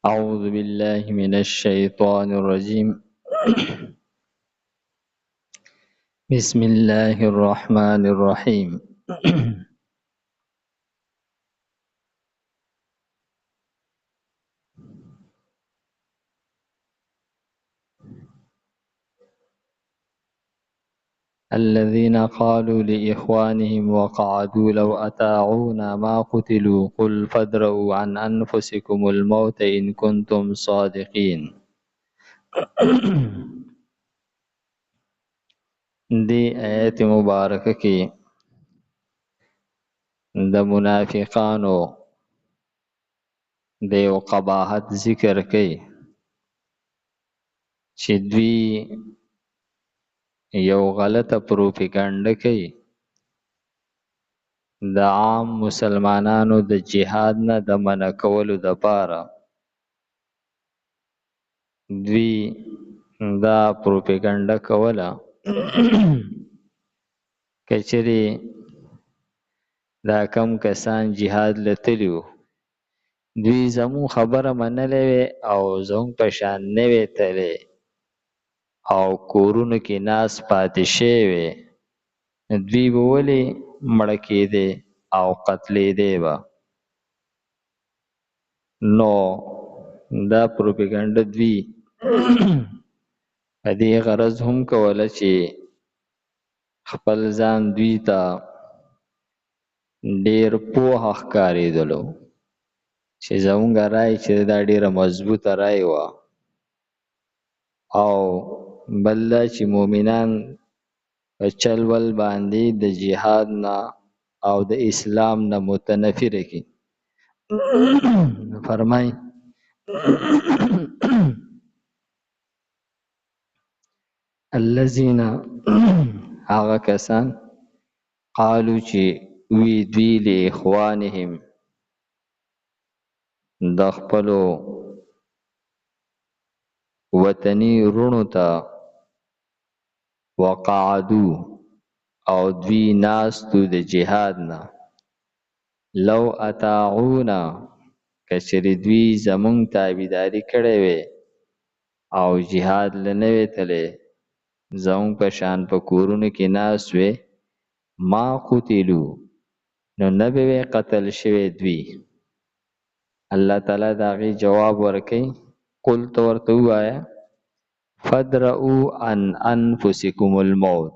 أعوذ بالله من الشيطان الرجيم. بسم الله الرحمن الرحيم. الذين قالوا لإخوانهم وقعدوا لو أطاعونا ما قتلوا قل فادرءوا عن أنفسكم الموت إن كنتم صادقين. دی آیت مبارکه کې د منافقانو د یو قباحت ذکر کوي چې دوی یو غلطه پروپاګاندا کوي د عام مسلمانانو د جهاد نه د منع کولو دپاره. دوی دا پروپاګاندا کوله که چېرې دا کم کسان جهاد له تللي وو دوی زموږ خبره منلې وې او زموږ په شان نه وې تللی او کورونو کې ناست پاتې شوي وې، دوی به ولې مړه کېدې او قتلېدې به. نو دا پروپاګاندا دوی په دې غرض هم کوله چې خپل ځان دوی ته ډېر پوه ښکارېدلو چې زموږ رای چې دا ډېره مضبوطه رای وه، او بل دا چې مؤمنان په چل ول باندې د جهاد نه او د اسلام نه متنفره کړي. فرمایي الذین هغه کسان قالو چې وی دوی لاخوانهم د خپلو وطني وروڼو ته وقعدو او دوی ناستو د جهاد نه لو اطاعونا که چېرې دوی زمونږ تابعداري کړې وې او جهاد له نه وې تللی زمونږ په شان په کورونو کې ناست وې ما قتلو نو نه به وې قتل شوي دوی. الله تعالی د هغې جواب ورکوي قل ته ورته ووایه فادرؤا عن انفسکم الموت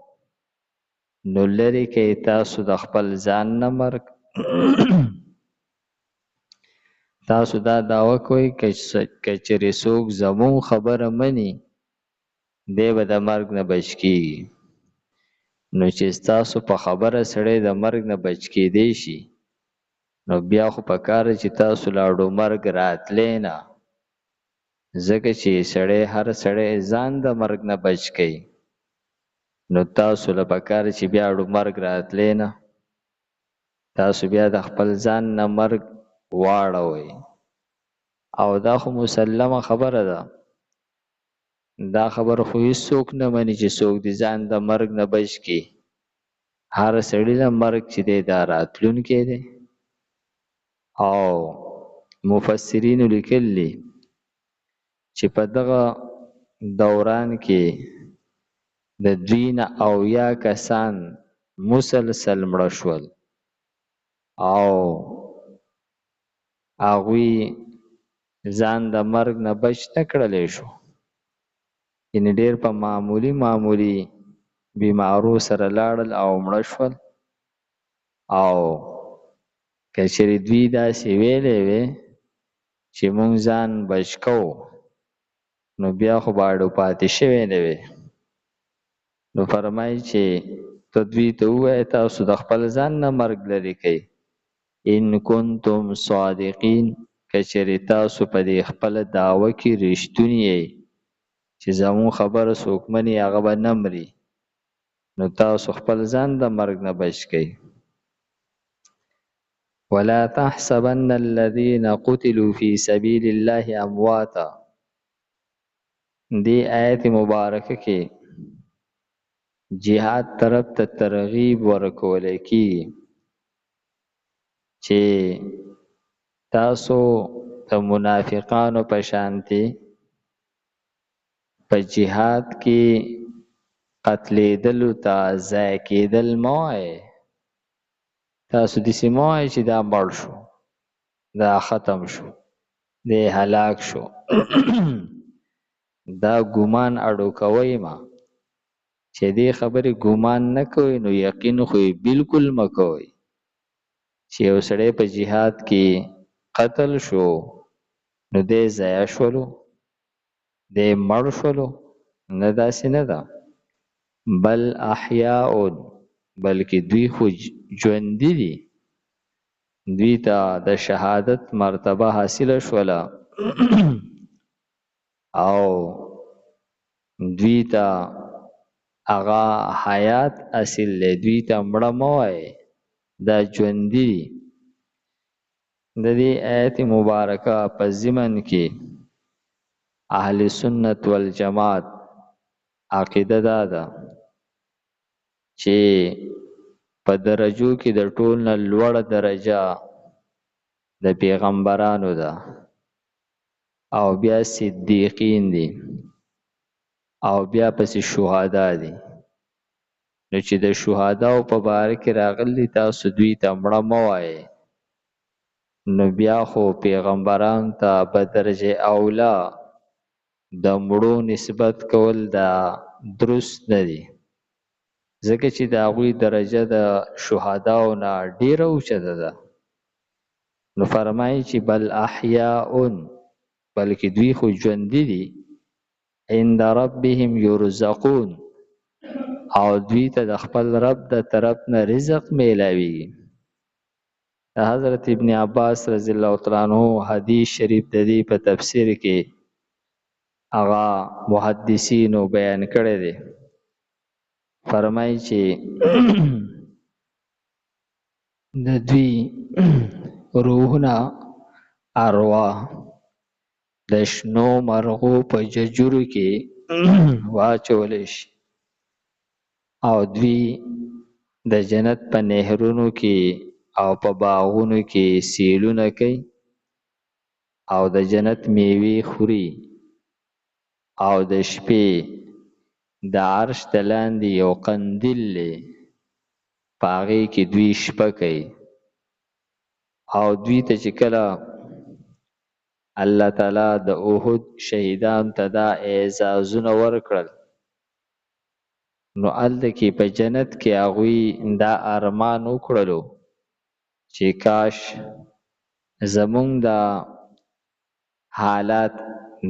نو لرې کئ تاسو د خپل ځان نه مرګ. تاسو دا دعوه کوئ که چېرې څوک زموږ خبره مني دی به د مرګ نه بچ کېږي. نو چې ستاسو په خبره سړی د مرګ نه بچ کېدی شي نو بیا خو پکار چې تاسو لاړو مرګ راتلی نه، ځکه چې هر سړی ځان د مرګ نه بچ کوي. نو تاسو له پکار چې بیا اړو مرګ راتلی نه، تاسو بیا د خپل ځان نه مرګ واړوئ. او دا خو مسلمه خبره ده، دا خبره خو هیڅوک نه مني چې څوک د ځان د مرګ نه بچ کړي. هر سړي له مرګ چې دی دا راتلونکی دی. او مفسرینو لیکلي چې په دغه دوران کې د دوی نه 80 کسان مسلسل مړه شول او هغوی ځان د مرګ نه بچ نه کړلی شو، یعنې ډېر په معمولي بیمارو سره لاړل او مړه شول. او که چېرې دوی داسې ویلی وې چې موږ ځان بچ کوو نو بیا خو به اړو پاتې شوی نه وې. نو فرمایي چې ته دوی ته ووایه تاسو د خپل ځان نه مرګ لرې کئ ان کنتم صادقین که چېرې تاسو په دې خپله دعوه کې رښتوني یئ چې زموږ خبره څوک مني هغه به نه مري، نو تاسو خپل ځان د مرګ نه بچ کئ. ولا تحسبن الذين قتلوا في سبيل الله امواتا. دی آیت مبارکه کې جهاد طرف ته ترغیب ورکولی کیږي چې تاسو د منافقانو په شانتي په جهاد کې قتلېدلو ته ضایع کېدل مه وایئ. تاسو داسې مه وایئ چې دا مړ شو، دا ختم شو، دی هلاک شو. دا ګمان اډو کوئ ما چې دې خبرې ګمان نه کوئ نو یقین خو یې بالکل مه کوئ چې یو سړی په جهاد کې قتل شو نو دی ضایع شولو، دی مړ شولو. نه، داسې نه ده. بل احیاء، بلکې دوی خو ژوندي دي، دوی ته د شهادت مرتبه حاصله شوله او دوی ته هغه حیات حاصل دی. دوی ته مړه مه وایئ، دا ژوندي دي. د دې آیت مبارکه په ضمن کې اهل سنت والجماعت عقیده دا ده چې په درجو کې د ټول نه لوړه درجه د پیغمبرانو ده او بیا صدیقین دي او بیا پسې شهدا دي. نو چې د شهداو په باره کې راغلي تاسو دوی ته مړه مه وایئ، نو بیا خو پیغمبرانو ته په درجه اولا د مړو نسبت کول دا درست نه دي، ځکه چې د هغوی درجه د شهداو نه ډیره اوچته ده. نو فرمایي چې بل احیاء، بلکې دوی خو ژوندي دي، عند ربهم یرزقون، او دوی ته د خپل رب د طرف نه رزق میلاویږي. د حضرت ابن عباس رضی الله تعالی عنہ حدیث شریف د دې په تفسیر کې هغه محدثینو بیان کړی دی. فرمایي چې د دوی روحونه ارواح د شنو مرغو په ججورو کې واچولی شي او دوی د جنت په نهرونو کې او په باغونو کې سیلونه کوي او د جنت میوې خوري او د شپې د عرش د لاندې یو قندیل دی، په هغې کې دوی شپه کوي. او دوی ته چې کله الله تعالی د احد شهیدانو ته دا اعزازونه ورکړل، نو هلته کې په جنت کې هغوی دا ارمان وکړلو چې کاش زمونږ دا حالات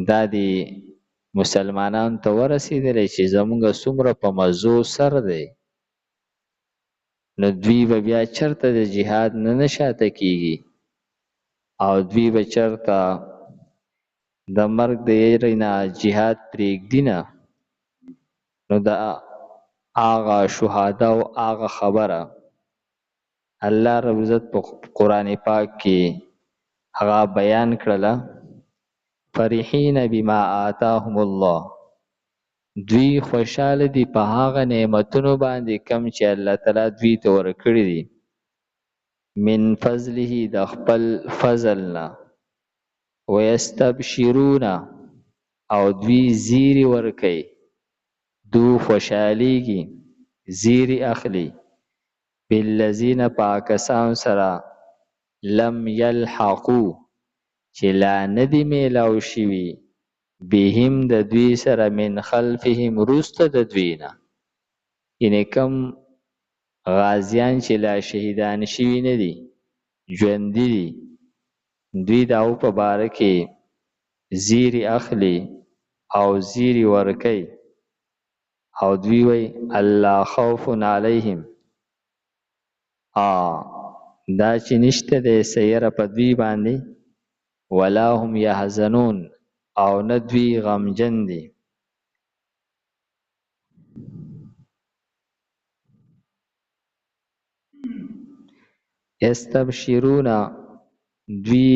دا دی مسلمانانو ته ورسېدلی چې زمونږ څومره په مزو سر دی، نو دوی به بیا چرته د جهاد نه شاته کیږي او دوی به چرته د مرګ د یېرې نه جهاد پرېږدي نه. نو د هغه شهداو هغه خبره الله رب عزت په قرآن پاک کې هغه بیان کړله، فرحین بما آتاهم الله، دوی خوشحاله دي په هغه نعمتونو باندې کم چې الله تعالی دوی ته ورکړي دي، من فضله د خپل فضل نه، ویستبشرون او دوی زیری ورکوي، دو خوشحالیږي زیری اخلي، بالذین پاکستان سره لم یلحقو چې لا ندی میلاو شوي، بهم د دوی سره من خلفهم وروسته د دوی نه، یعنې کم غازیان چې لا شهیدان شوي نه دي، ژوندي دي، دوی د هغو په باره کې زیری اخلي او زیری ورکوي او دوی وی الله خوف علیهم، دا چې نشته دی سیره په دوی باندې، ولا هم یحزنون او نه دوی غمجن دي. یستبشرون دوی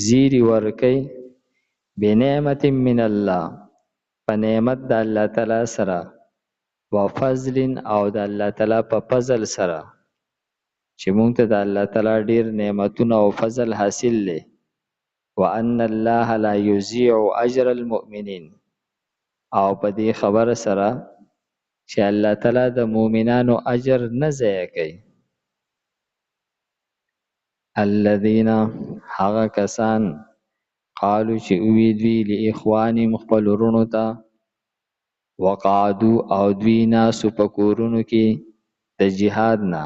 زیری ورکوي بنعمت من الله، په نعمت د الله تعالی سره، و فضل او د الله تعالی په فضل سره، چې مونږ ته د الله تعالی ډیر نعمتونه او فضل حاصل دی، وان الله لا یضيع اجر المؤمنین، او په دې خبره سره چې الله تعالی د مؤمنانو اجر نه ضایع کوي. الذين هغه کسان قالو چې اوی دوی لاخوانهم خپل ورونو ته وقعدو او دوی ناسو په کورونو کې د جهاد نه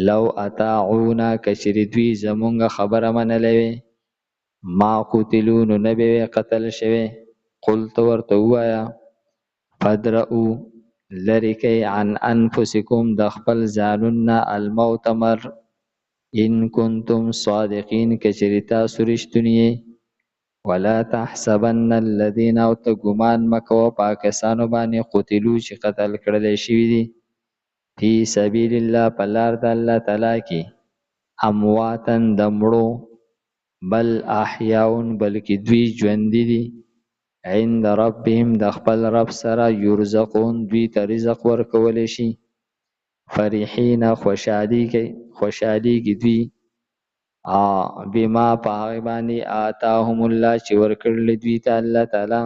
لو اطاعونا کچری دوی زمونږ خبره منلې وي ما قتلوا نو نه به قتل شوی. قلت ورته وایا فدرؤ لری کوي عن انفسکم د خپل ځانونه الموت مر ان کنتم صادقین کچری تاسو رښتونی ولا تحسبن الذين او ته ګمان مکو پاکستانو باندې قتلوا چې قتل کړل شوی دي فی سبیل الله پلار د الله تعالی کی امواتن دمړو بل احیاون بلکی دوی ژوند دي عند ربهم د خپل رب سره یرزقون دوی ته رزق ورکول شي فرحین خوشحالی کی دوی بما پاغبانی آتاهم الله چې ورکړل دوی ته الله تعالی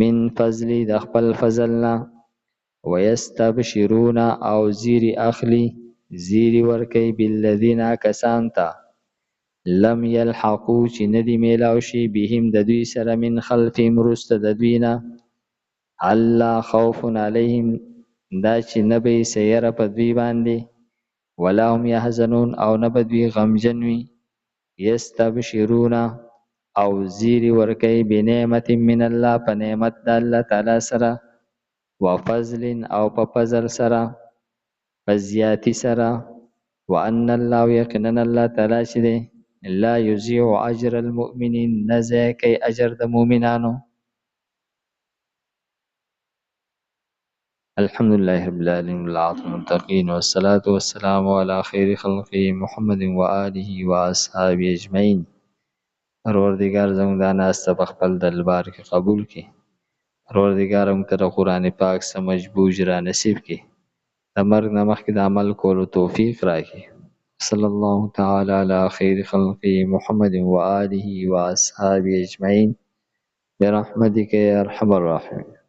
من فضل د خپل فضلنا ويستبشرون او زیری اخلی زیری ورکی بالذین کسانتا لم یلحقو چې ندی میلاو شي بهم د دوی سره من خلفهم رست د دوینا الله خوف علیهم دا چې نبی سیره په دوی باندې ولا هم يحزنون او نبدوی غمجن وي یستبشرون او زیری ورکی بنعمت من الله په نعمت د الله تعالی سره وفضل او په فضل سره په زیاتی سره وان الله یقینا الله تعالی چې دی لا یضيع اجر المؤمنین نزاکی اجر د مؤمنانو. الحمد لله رب العالمين والعاقبة للمتقين والصلاة والسلام على خير خلقه محمد وآله وأصحابه أجمعين. پروردگار زموږ دا ناسته په خپل دربار کې قبول کړي. پروردگار موږ ته د قرآن پاک سمجھ بوج را نصیب کړي. د مرګ نه مخکې د عمل کولو توفیق راکړي. صلی الله تعالی علی خیر خلقه محمد وآله وأصحابه أجمعين برحمتك يا أرحم الراحمين.